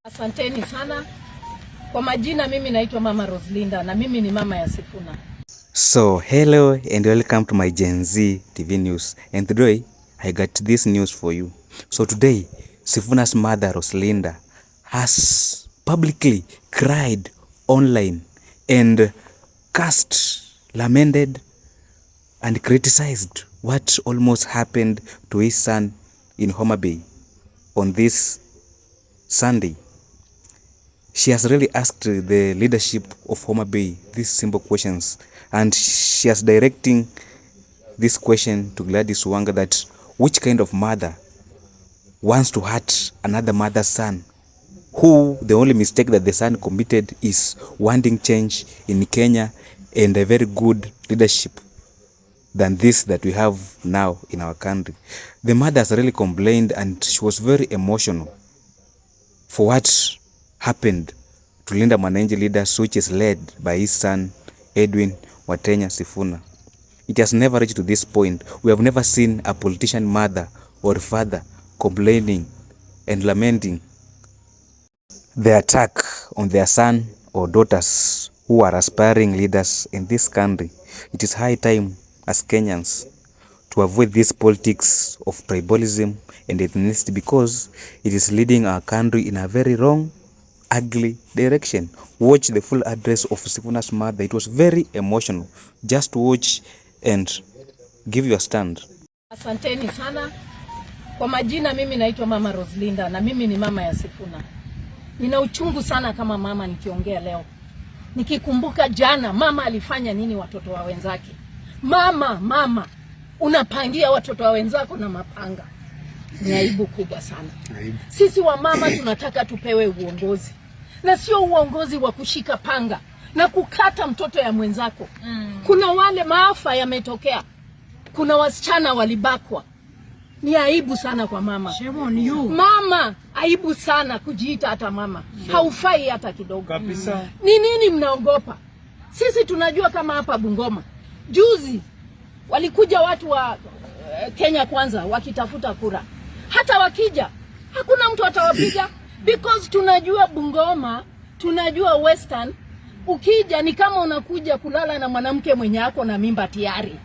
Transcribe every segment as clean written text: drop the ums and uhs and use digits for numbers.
Asanteni sana. Kwa majina mimi naitwa Mama Roselinda na mimi ni mama ya Sifuna. So hello and welcome to my Gen Z TV news, and today I got this news for you. So today Sifuna's mother Roselinda has publicly cried online and cursed, lamented and criticized what almost happened to his son in Homa Bay on this Sunday. She has really asked the leadership of Homa Bay these simple questions, and she is directing this question to Gladys Wanga, that which kind of mother wants to hurt another mother's son, who the only mistake that the son committed is wanting change in Kenya and a very good leadership than this that we have now in our country. The mother has really complained, and she was very emotional for what happened to Linda Mwananchi Leaders, which is led by his son Edwin Watenya Sifuna. It has never reached to this point. We have never seen a politician mother or father complaining and lamenting the attack on their son or daughters who are aspiring leaders in this country. It is high time as Kenyans to avoid this politics of tribalism and ethnicity, because it is leading our country in a very wrong, ugly direction. Watch the full address of Sifuna's mother. It was very emotional. Just watch and give your stand. Asanteni sana. Kwa majina mimi naitwa Mama Roselinda na mimi ni mama ya Sifuna. Nina uchungu sana kama mama nikiongea leo. Nikikumbuka jana mama alifanya nini watoto wa wenzake. Mama, unapangia watoto wa wenzako na mapanga. Ni aibu kubwa sana. Sisi wa mama tunataka tupewe uongozi. Na sio uongozi wa kushika panga na kukata mtoto ya mwenzako. Kuna wale maafa yametokea. Kuna wasichana walibakwa. Ni aibu sana kwa mama. Mama, aibu sana kujiita hata mama. Haufai hata kidogo. Kabisa. Ni nini mnaogopa? Sisi tunajua kama hapa Bungoma. Juzi walikuja watu wa Kenya Kwanza wakitafuta kura. Hata wakija hakuna mtu atawapiga, because tunajua Bungoma, tunajua Western, ukija ni kama unakuja kulala na mwanamke mwenye ako na mimba tayari.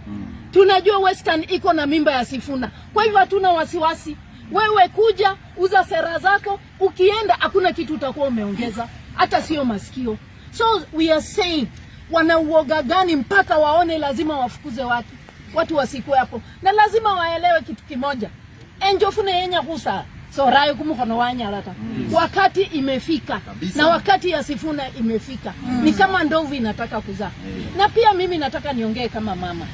Tunajua Western iko na mimba ya Sifuna. Kwa hivyo hatuna wasiwasi. Wewe kuja, uza sera zako, ukienda hakuna kitu utakuwa umeongeza, hata sio masikio. So we are saying, wana uoga gani mpaka waone lazima wafukuze watu wasikwe hapo. Na lazima waelewe kitu kimoja. Enjofune yenya kusa so rayo kumukono wanyalata. Wakati imefika. Na wakati ya Sifuna imefika. Ni kama ndovu inataka kuzaa. Na pia mimi nataka niongee kama mama.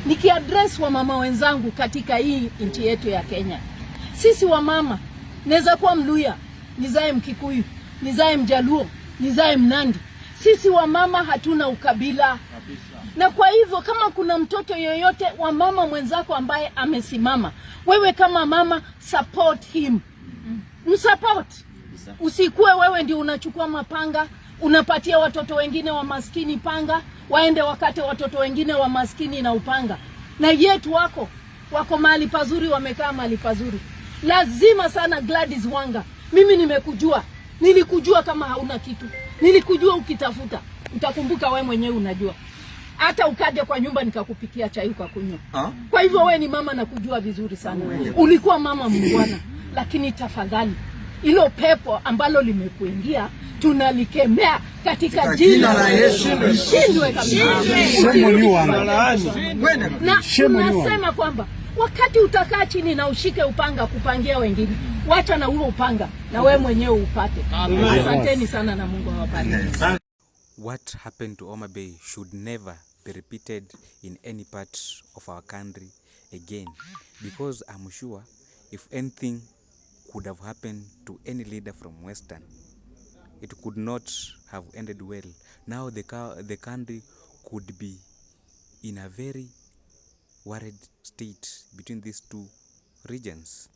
Nikiaddress wa mama wenzangu katika hii nchi yetu ya Kenya. Sisi wa mama, naweza kuwa Mluya, nizae Mkikuyu, nizae Mjaluo, nizae Mnandi. Sisi wa mama hatuna ukabila. Na kwa hivyo kama kuna mtoto yoyote wa mama mwenzako ambaye amesimama, wewe kama mama support him. Msupport. Usikue wewe ndio unachukua mapanga, unapatia watoto wengine wa maskini panga, waende wakate watoto wengine wa maskini na upanga. Na yetu wako mahali pazuri, wamekaa mahali pazuri. Lazima sana Gladys Wanga. Mimi nimekujua. Nilikujua kama hauna kitu. Nilikujua ukitafuta. Utakumbuka wewe mwenyewe unajua. Hata ukaja kwa nyumba nikakupikia chai ukakunywa. Kwa hivyo wewe ni mama na kujua vizuri sana. Ulikuwa mama mungwana, lakini tafadhali ilo pepo ambalo limekuingia tunalikemea katika jina la Yesu. Shindwe kabisa. Na tunasema kwamba wakati utakaa chini na ushike upanga kupangia wengine, wacha na huo upanga na wewe mwenyewe upate. Asanteni sana na Mungu awabariki. What happened to Homa Bay should never be repeated in any part of our country again, because I'm sure if anything could have happened to any leader from Western, it could not have ended well. Now the country could be in a very worried state between these two regions.